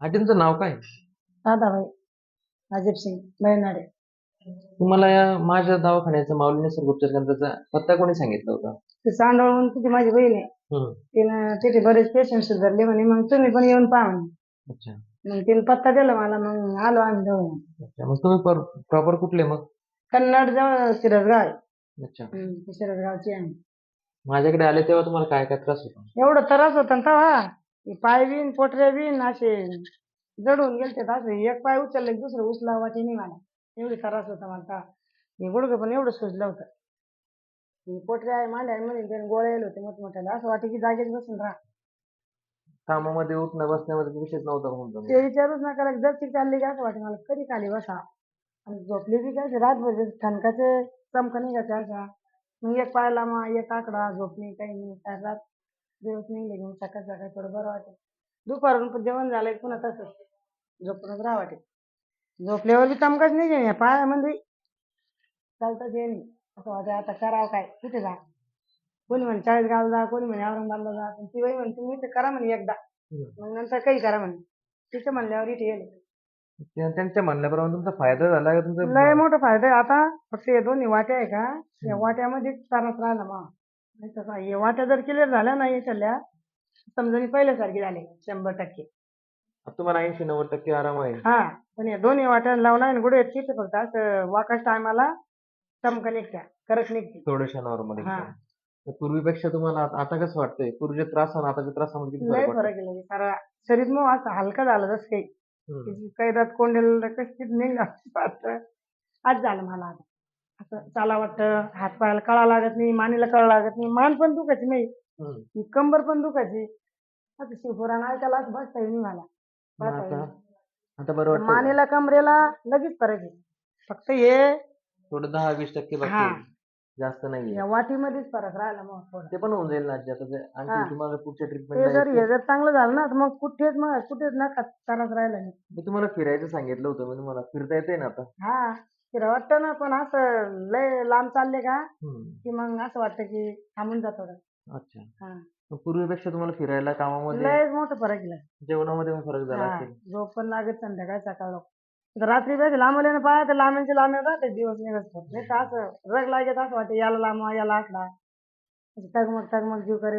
आजींचं नाव काय? राधाबाई अजिब सिंग बैनाडे. तुम्हाला या माझ्या दवाखान्याचा माऊली निसर्ग उपचार केंद्राचा पत्ता कोणी सांगितला होता? ती चांदवड म्हणून तिची माझी बहीण आहे. हं. तिनं तिथे बरेच पेशंट सुधारले म्हणे, मग तुम्ही पण येऊन पहा म्हणे. अच्छा. मग तिने पत्ता दिला मला, मग आलो आम्ही जाऊन. अच्छा. मग तुम्ही प्रॉपर कुठले मग? कन्नड जवळ शिरसगाव आहे. अच्छा. ती शिरसगावची आहे. माझ्याकडे आले तेव्हा तुम्हाला काय काय त्रास होता? एवढं त्रास होता ना तेव्हा, पाय बिन पोटरे बिन असे जडून गेलते. असे एक पाय उचलले की दुसरं उचला वाटे नाही मला. एवढी त्रास होता मला तेव्हा. हे गुडघं पण एवढं सुजलं होतं. पोटरे आहे मांड्या मध्ये त्याने गोळ्या येले होते मोठमोठ्याला. असं वाटे की जागेच बसून राहा. कामामध्ये उठणं बसण्यामध्ये विषयच नव्हता म्हणतो ते विचारूच नका. जर चालली की असं वाटे मला कधी खाली बसा. आणि झोपली बी काय रातभर ठणकाचे चमक निघायचे अशा. मग एक पायला मग एक आकडा झोपली काही नाही. काय रात दिवस निघले घेऊन सकाळ सकाळी थोडं बरं वाटे. दुपारून जेवण झालं पुन्हा तसंच झोपूनच राहा वाटे. झोपल्यावर बी चमकाच नाही घे पायामध्ये चालताच ये नाही. असं वाटे आता करावं काय, कुठे जा. कोणी म्हणे चाळीसगावला जा, कोणी म्हणे औरंगाबादला जा. पण ती बाई म्हणे तुम्ही इथे करा म्हणे एकदा, मग नंतर काही करा म्हणे. तिथे म्हणल्यावर इथे येईल. त्यांच्या म्हणण्याप्रमाणे तुमचा फायदा झाला का तुमचा? लय मोठा फायदा आहे. आता फक्त हे दोन्ही वाट्या आहे का, या वाट्यामध्ये त्रास राहिला मग. नाही तर काय, हे वाट्या जर क्लिअर झाल्या नाही याच्याल्या, समजा मी पहिल्यासारखी झाले 100%. आता तुम्हाला 80-90% आराम आहे. हा, पण हे दोन्ही वाट्या लावून आहे ना गुडघे तिथे फक्त असं वाकाच टायमाला चमक निघत्या, करक निघते थोड्याशा नॉर्मल हा. एकदम. तर पूर्वीपेक्षा तुम्हाला आता कसं वाटतंय? पूर्वीच्या त्रास आणि आताच्या त्रासामध्ये किती लय फरक फरक वाटतो? आहे. सारा शरीर मग असं हलकं झालं जसं काही काही दात कोंडेल कशी निघणार. आज झालं मला आता. असं चाला वाटतं, हात पायाला कळा लागत नाही, मानेला कळा लागत नाही, मान पण दुखायची नाही, ही कंबर पण दुखायची. आता शिवपुराण ऐकायला असं बसता येईल मला. मग आता बरं वाटतंय का? मानेला कमरेला लगेच फरक आहे. फक्त हे थोडं 10-20% बाकी हा, आहे. जास्त नाहीये. या वाटीमध्येच फरक राहिला मग थोडा. ते पण होऊन जाईल ना आजी. आता ते हा. आणखी तुम्हाला पुढच्या ते ट्रीटमेंटला जर हे जर चांगलं झालं ना तर मग कुठेच नका त्रास राहिला नाही. मी तुम्हाला फिरायचं सांगितलं होतं. मी तुम्हाला फिरता येतंय ना आता? हा, फिरा वाटतं ना, पण असं लय लांब चालले का की मग असं वाटतं की थांबून जा थोडं. अच्छा. हा, मग पूर्वीपेक्षा तुम्हाला फिरायला, कामामध्ये, लय मोठा फरक आहे. जेवणामध्ये पण फरक झाला हा, असेल? झोप पण लागत संध्याकाळ सकाळ. रात्री बेस लांबले ना पाय तर लांबचे लांब राहते दिवस निघत नाही तर असं रग लागत असं वाटतं याला लांब याला असला. टगमग टगमग जीव करे.